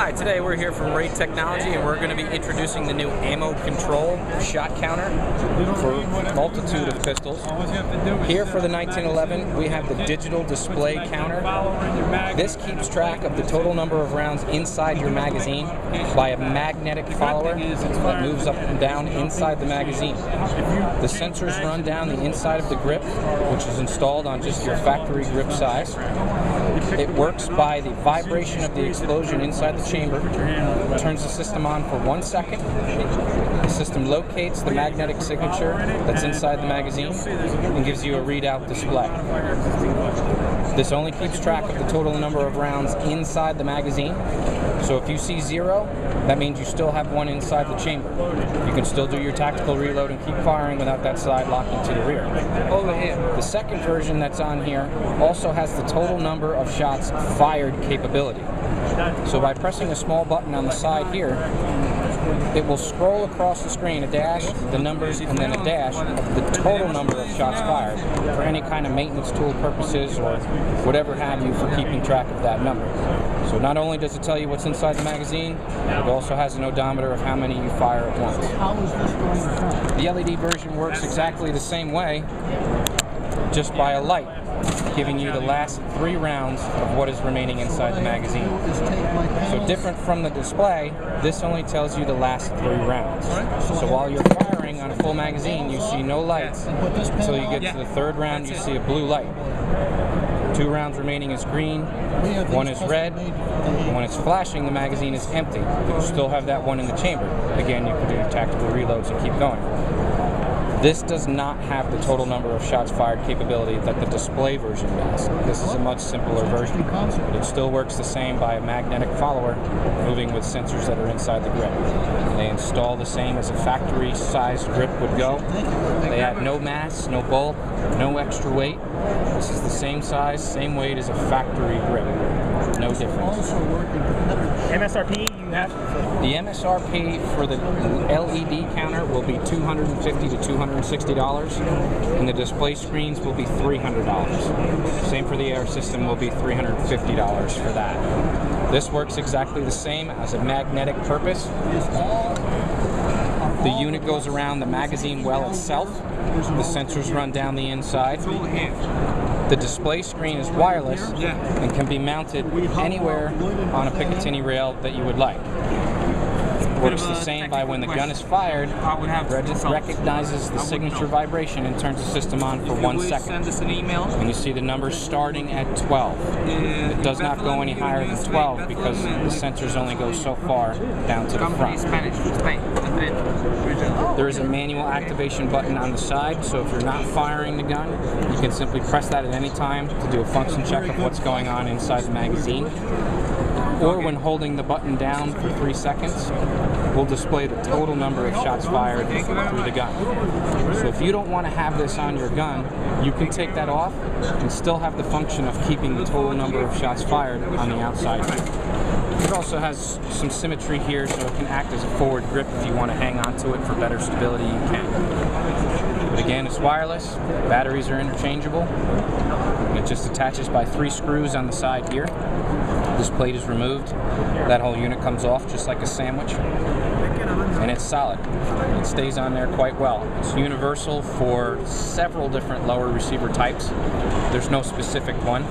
Hi, today we're here from Radetec Technology and we're going to be introducing the new ammo control shot counter for a multitude of pistols. Here for the 1911 we have the digital display counter. This keeps track of the total number of rounds inside your magazine by a magnetic follower that moves up and down inside the magazine. The sensors run down the inside of the grip, which is installed on just your factory grip size. It works by the vibration of the explosion inside the chamber, turns the system on for 1 second. The system locates the magnetic signature that's inside the magazine and gives you a readout display. This only keeps track of the total number of rounds inside the magazine. So if you see 0, that means you still have 1 inside the chamber. You can still do your tactical reload and keep firing without that side locking to the rear. The second version that's on here also has the total number of shots fired capability. So by pressing a small button on the side here, it will scroll across the screen, a dash, the numbers, and then a dash of the total number of shots fired for any kind of maintenance tool purposes or whatever have you for keeping track of that number. So not only does it tell you what's inside the magazine, it also has an odometer of how many you fire at once. The LED version works exactly the same way, just by a light, giving you the last 3 rounds of what is remaining inside the magazine. So different from the display, this only tells you the last 3 rounds. So while you're firing on a full magazine, you see no lights until you get to the 3rd round. You see a blue light. 2 rounds remaining is green, 1 is red, and when it's flashing, the magazine is empty. You still have that 1 in the chamber. Again, you can do your tactical reloads and keep going. This does not have the total number of shots fired capability that the display version does. This is a much simpler version, but it still works the same by a magnetic follower moving with sensors that are inside the grip. They install the same as a factory-sized grip would go. They add no mass, no bulk, no extra weight. This is the same size, same weight as a factory grip. No difference. MSRP you have? The MSRP for the LED counter will be $250 to $260, and the display screens will be $300. Same for the air system, will be $350 for that. This works exactly the same as a magnetic purpose. The unit goes around the magazine well itself. The sensors run down the inside. The display screen is wireless and can be mounted anywhere on a Picatinny rail that you would like. Works the same by when the gun is fired, Radetec recognizes the signature vibration and turns the system on for 1 second. And you see the numbers starting at 12. It does not go any higher than 12 because the sensors only go so far down to the front. There is a manual activation button on the side, so if you're not firing the gun, you can simply press that at any time to do a function check of what's going on inside the magazine. Or when holding the button down for 3 seconds, will display the total number of shots fired through the gun. So if you don't want to have this on your gun, you can take that off and still have the function of keeping the total number of shots fired on the outside. It also has some symmetry here, so it can act as a forward grip. If you want to hang on to it for better stability, you can. But again, it's wireless, batteries are interchangeable. It just attaches by 3 screws on the side here. This plate is removed. That whole unit comes off just like a sandwich. And it's solid. It stays on there quite well. It's universal for several different lower receiver types. There's no specific one.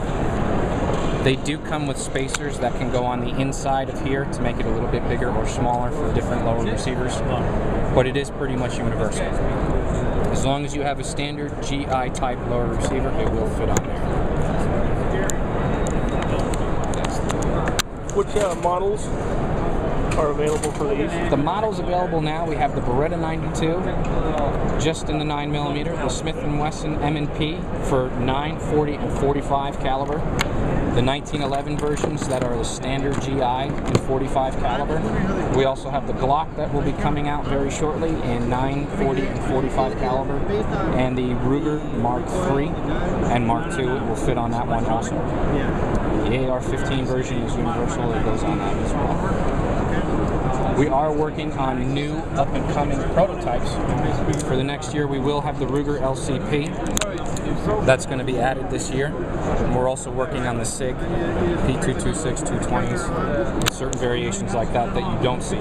They do come with spacers that can go on the inside of here to make it a little bit bigger or smaller for different lower receivers. But it is pretty much universal. As long as you have a standard GI type lower receiver, it will fit on there. Which models are available for these? The models available now, we have the Beretta 92, just in the 9mm, the Smith & Wesson M&P for 9, 40, and 45 caliber, the 1911 versions that are the standard GI in 45 caliber. We also have the Glock that will be coming out very shortly in 9, 40, and 45 caliber, and the Ruger Mark III and Mark II will fit on that one also. The AR-15 version is universal, it goes on that as well. We are working on new up-and-coming prototypes. For the next year, we will have the Ruger LCP. That's going to be added this year. And we're also working on the SIG P226 220s with certain variations like that that you don't see.